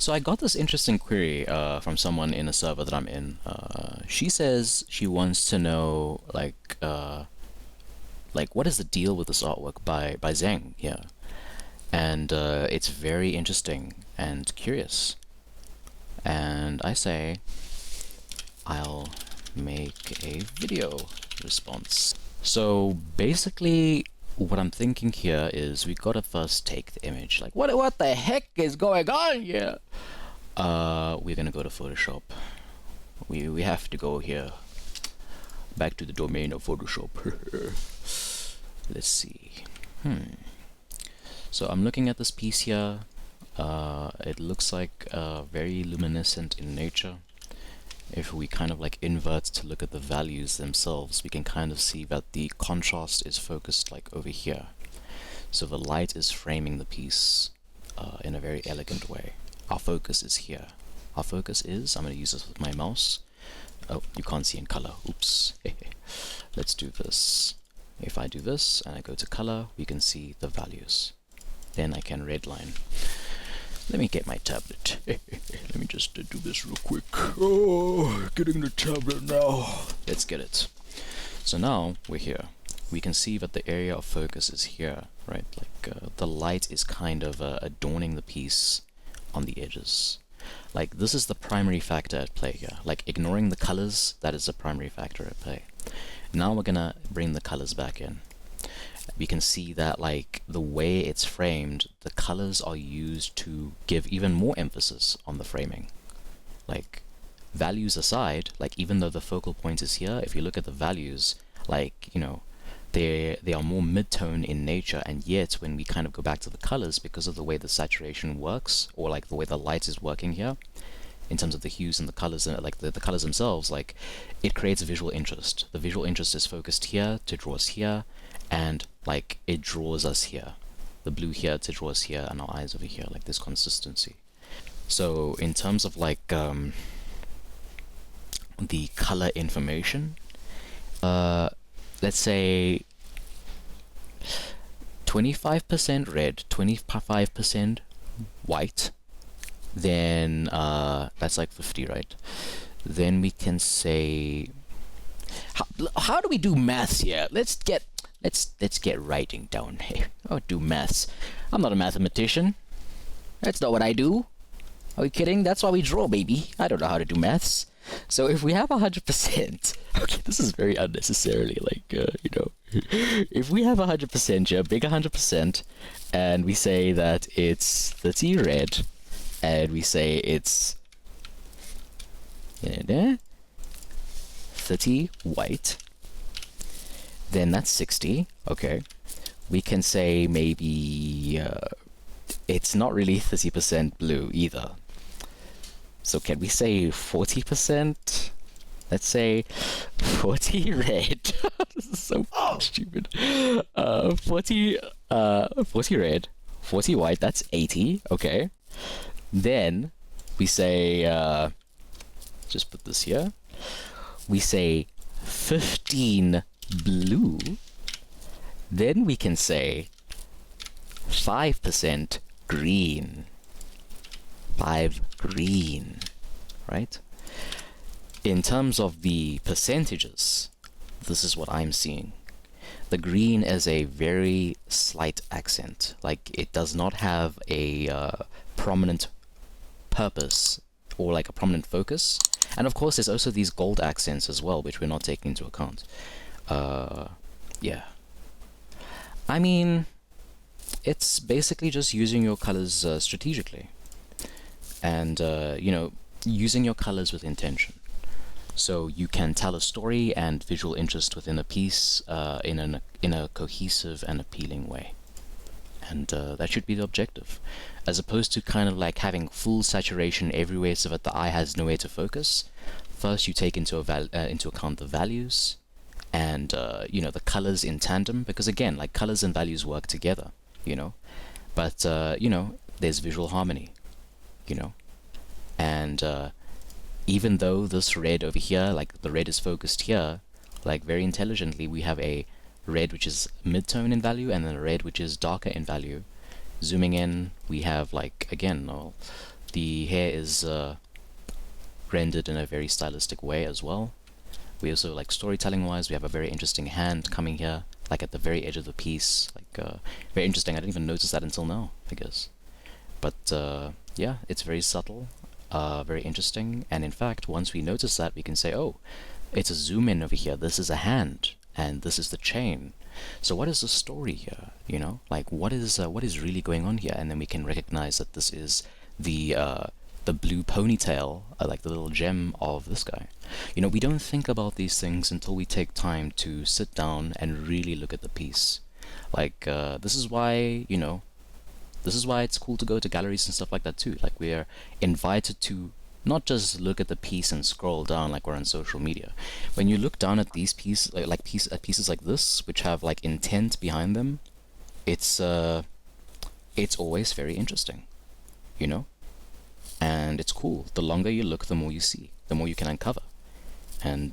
So I got this interesting query from someone in a server that I'm in. She says she wants to know like what is the deal with this artwork by Zheng here, and it's very interesting and curious. And I say I'll make a video response. So basically, what I'm thinking here is we gotta first take the image. Like, what the heck is going on here? We're gonna go to Photoshop. We have to go here. Back to the domain of Photoshop. Let's see. So I'm looking at this piece here. It looks like very luminescent in nature. If we kind of like invert to look at the values themselves, we can kind of see that the contrast is focused like over here. So the light is framing the piece in a very elegant way. Our focus is here. Our focus is, I'm going to use this with my mouse. Oh, you can't see in color. Oops. Let's do this. If I do this and I go to color, we can see the values. Then I can redline. Let me get my tablet. Let me just do this real quick. Oh, getting the tablet now. Let's get it. So now we're here. We can see that the area of focus is here, right? Like the light is kind of adorning the piece on the edges. Like this is the primary factor at play here. Like ignoring the colors, that is the primary factor at play. Now we're gonna bring the colors back in. We can see that like the way it's framed, the colors are used to give even more emphasis on the framing. Like values aside, like even though the focal point is here, if you look at the values, like, you know, they are more mid-tone in nature, and yet when we kind of go back to the colors, because of the way the saturation works, or like the way the light is working here, in terms of the hues and the colors, and like the colors themselves, like it creates visual interest. The visual interest is focused here to draw us here, and like it draws us here. The blue here to draw us here, and our eyes over here, like this consistency. So in terms of like the color information, let's say 25% red, 25% white, then that's like 50, right? Then we can say, how do we do maths here? Let's get writing down here. Oh, do maths. I'm not a mathematician. That's not what I do. Are you kidding? That's why we draw, baby. I don't know how to do maths. So if we have 100%, okay, this is very unnecessarily like, you know, if we have 100% here, big 100%, and we say that it's 30 red, and we say it's 30 white, then that's 60, okay. We can say maybe it's not really 30% blue either. So can we say 40%? Let's say 40 red. This is so stupid. 40 red, 40 white, that's 80, okay. Then we say, just put this here. We say 15 blue. Then we can say 5% green. 5 green, right? In terms of the percentages, this is what I'm seeing. The green is a very slight accent. Like it does not have a prominent purpose or like a prominent focus. And of course, there's also these gold accents as well, which we're not taking into account. Yeah. I mean, it's basically just using your colors strategically. And, you know, using your colors with intention. So you can tell a story and visual interest within a piece in a cohesive and appealing way. And that should be the objective. As opposed to kind of like having full saturation everywhere so that the eye has nowhere to focus. First you take into account the values and, you know, the colors in tandem. Because again, like colors and values work together, you know. But, you know, there's visual harmony. You know, and even though this red over here, like the red is focused here, like very intelligently we have a red which is mid-tone in value and then a red which is darker in value. Zooming in, we have like, again, The hair is rendered in a very stylistic way as well. We also, like, storytelling wise, we have a very interesting hand coming here, like at the very edge of the piece. Like, very interesting. I didn't even notice that until now, I guess. But yeah, it's very subtle, very interesting. And in fact, once we notice that, we can say, oh, it's a zoom in over here. This is a hand, and this is the chain. So what is the story here? You know, like what is really going on here? And then we can recognize that this is the blue ponytail, like the little gem of this guy. You know, we don't think about these things until we take time to sit down and really look at the piece. Like, this is why, you know, this is why it's cool to go to galleries and stuff like that too. Like, we're invited to not just look at the piece and scroll down like we're on social media. When you look down at these pieces, pieces like this, which have like intent behind them, it's always very interesting, you know? And it's cool. The longer you look, the more you see, the more you can uncover. And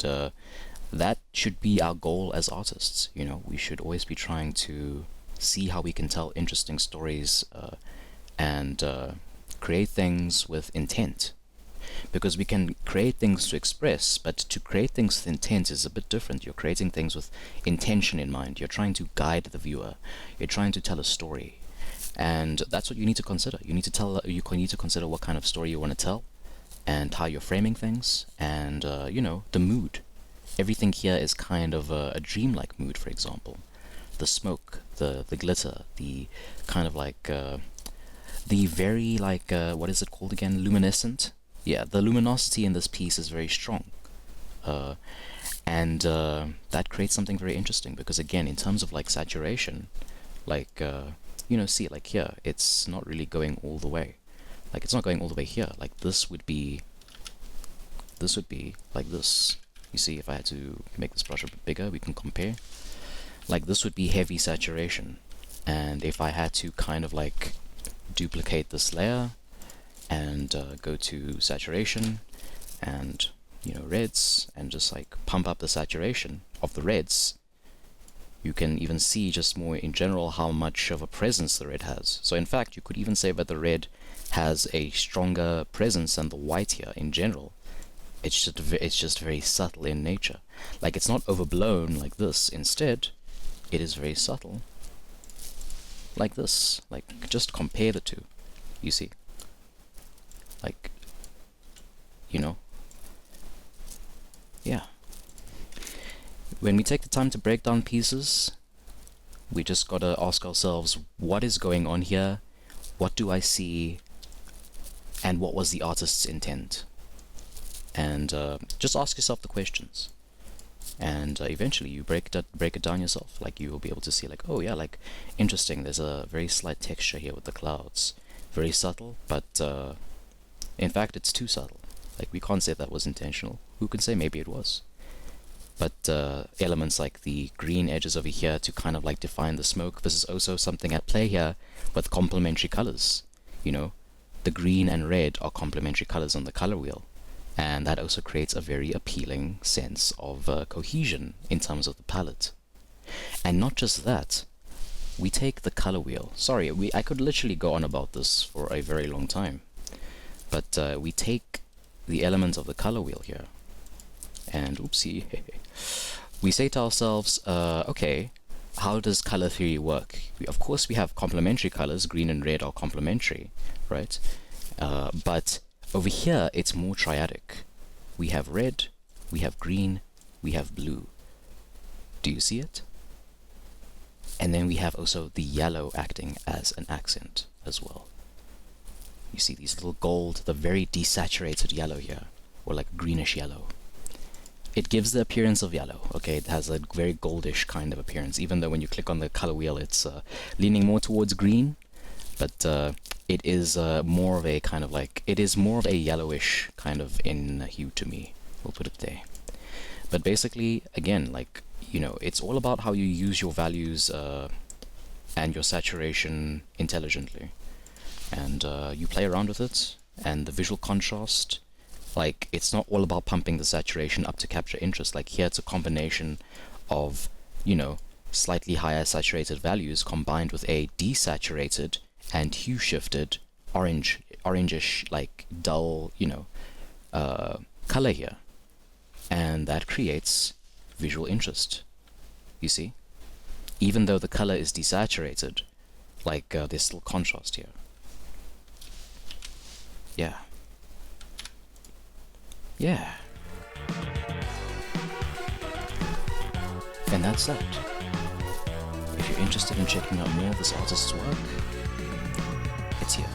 that should be our goal as artists. You know, we should always be trying to see how we can tell interesting stories and create things with intent. Because we can create things to express, but to create things with intent is a bit different. You're creating things with intention in mind. You're trying to guide the viewer. You're trying to tell a story. And that's what you need to consider. You need to consider what kind of story you want to tell, and how you're framing things, and you know, the mood. Everything here is kind of a dreamlike mood. For example, the smoke, the glitter, the kind of like the very like what is it called again? Luminescent. Yeah, the luminosity in this piece is very strong, and that creates something very interesting. Because again, in terms of like saturation, like you know, see, like here, it's not really going all the way. Like, it's not going all the way here. Like, this would be like this. You see, if I had to make this brush a bit bigger, we can compare. Like, this would be heavy saturation. And if I had to kind of like duplicate this layer and go to saturation and, you know, reds, and just like pump up the saturation of the reds, you can even see just more in general how much of a presence the red has. So in fact, you could even say that the red has a stronger presence than the white here in general. It's just very subtle in nature. Like, it's not overblown like this. Instead, it is very subtle like this. Like, just compare the two, you see. Like, you know, yeah. When we take the time to break down pieces, we just gotta ask ourselves, what is going on here? What do I see? And what was the artist's intent? And just ask yourself the questions. And eventually you break it down yourself. Like, you will be able to see, like, oh yeah, like, interesting, there's a very slight texture here with the clouds. Very subtle, but in fact it's too subtle. Like, we can't say that was intentional. Who can say maybe it was? But elements like the green edges over here to kind of like define the smoke. This is also something at play here with complementary colors. You know, the green and red are complementary colors on the color wheel. And that also creates a very appealing sense of cohesion in terms of the palette. And not just that, we take the color wheel. Sorry, I could literally go on about this for a very long time. But we take the elements of the color wheel here. And oopsie, we say to ourselves, okay, how does color theory work? Of course, we have complementary colors. Green and red are complementary, right? But over here, it's more triadic. We have red, we have green, we have blue. Do you see it? And then we have also the yellow acting as an accent as well. You see these little gold, the very desaturated yellow here, or like greenish yellow. It gives the appearance of yellow, okay? It has a very goldish kind of appearance, even though when you click on the color wheel, it's leaning more towards green, but it is more of a kind of like, it is more of a yellowish kind of in hue to me. We'll put it there. But basically, again, like, you know, it's all about how you use your values and your saturation intelligently. And you play around with it, and the visual contrast. Like, it's not all about pumping the saturation up to capture interest. Like, here it's a combination of, you know, slightly higher saturated values combined with a desaturated and hue shifted orangish, like dull, color here. And that creates visual interest, you see? Even though the color is desaturated, like there's still contrast here. Yeah. Yeah. And that's that. If you're interested in checking out more of this artist's work, it's here.